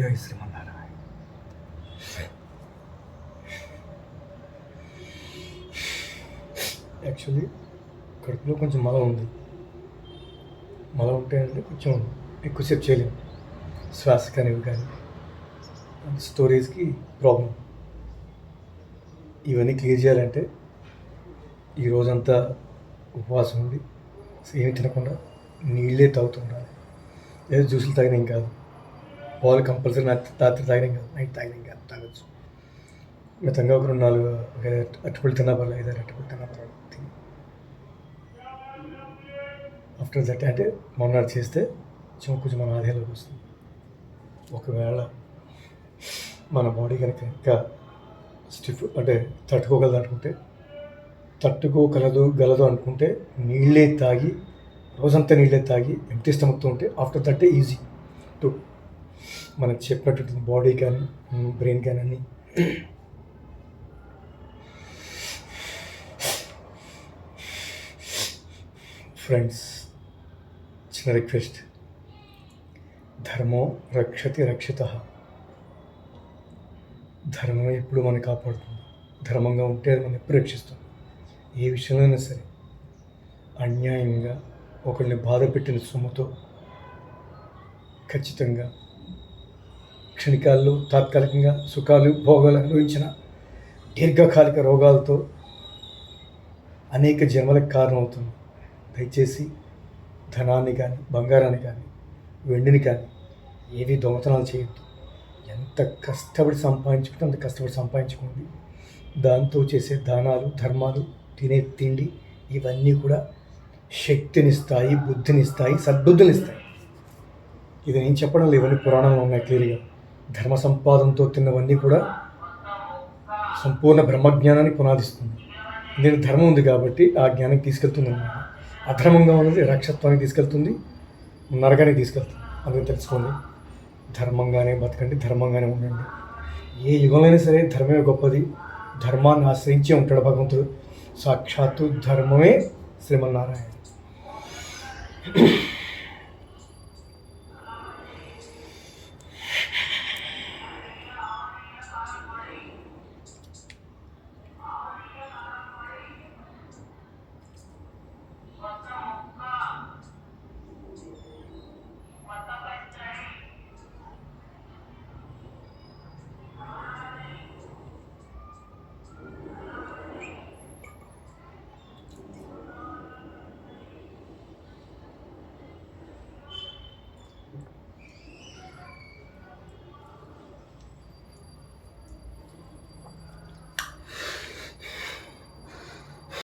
జై శ్రీమన్నారాయణ. యాక్చువల్లీ కడుపులో కొంచెం మల ఉంది. మల ఉంటే అంటే కొంచెం ఎక్కువసేపు చేయలేము, శ్వాస కానీ ఇవి కానీ స్టోరేజ్కి ప్రాబ్లం. ఇవన్నీ క్లియర్ చేయాలంటే ఈ రోజంతా ఉపవాసం ఉండి ఏమి తినకుండా నీళ్ళే తాగుతుండాలి. లేదా జ్యూసులు తాగినాం కాదు, పాలు కంపల్సరీ రాత్రి తాగినాం కాదు, నైట్ తాగినాం కాదు, తాగొచ్చు. మితంగా ఒక 2-4 అరటిపళ్ళు తిన్నా పర్లేదు, 5-6 అరటిపళ్ళు తిన్నా పర్లేదు తిని. ఆఫ్టర్ దట్ అంటే మొన్నటి చేస్తే కొంచెం మన ఆదాయంలోకి వస్తుంది. ఒకవేళ మన బాడీ కనుక ఇంకా స్టిఫ్ అంటే తట్టుకోగలదు అనుకుంటే నీళ్ళే తాగి రోజంతా నీళ్ళే తాగి ఎంటీ స్టమక్తో ఉంటే ఆఫ్టర్ దట్ ఈజీ టు మనకు చెప్పినట్టు బాడీ కానీ బ్రెయిన్ కానీ అన్నీ. ఫ్రెండ్స్, చిన్న రిక్వెస్ట్, ధర్మో రక్షతి రక్షితః. ధర్మం ఎప్పుడు మనం కాపాడుతుంది. ధర్మంగా ఉంటే అది మనం ఎప్పుడు రక్షిస్తుంది. ఏ విషయంలోనైనా సరే అన్యాయంగా ఒకరిని బాధ పెట్టిన సొమ్ముతో ఖచ్చితంగా క్షణికాల్లో తాత్కాలికంగా సుఖాలు భోగాలు అనుభవించిన దీర్ఘకాలిక రోగాలతో అనేక జన్మలకు కారణమవుతుంది. దయచేసి ధనాన్ని కానీ బంగారాన్ని కానీ వెండిని కానీ ఏవి దొంగతనాలు చేయొద్దు. ఎంత కష్టపడి సంపాదించుకుంటే అంత కష్టపడి సంపాదించుకోండి. దాంతో చేసే దానాలు ధర్మాలు తినే తిండి ఇవన్నీ కూడా శక్తినిస్తాయి, బుద్ధినిస్తాయి, సద్బుద్ధినిస్తాయి. ఇది నేను చెప్పడం లేదు, ఇవన్నీ పురాణంలో ఉన్నాయి క్లియర్గా. ధర్మ సంపాదనతో తిన్నవన్నీ కూడా సంపూర్ణ బ్రహ్మజ్ఞానాన్ని పునాదిస్తుంది. ఎందుకంటే ధర్మం ఉంది కాబట్టి ఆ జ్ఞానానికి తీసుకెళ్తుంది అన్నమాట. అధర్మంగా ఉన్నది రాక్షసత్వానికి తీసుకెళ్తుంది, నరకానికి తీసుకెళ్తుంది. అందుకని తెలుసుకోండి, ధర్మంగానే బతకండి, ధర్మంగానే ఉండండి. ఏ యుగంలోనైనా సరే ధర్మమే గొప్పది. ధర్మాన్ని ఆశ్రయించే ఉంటాడు భగవంతుడు. సాక్షాత్తు ధర్మమే శ్రీమన్నారాయణ.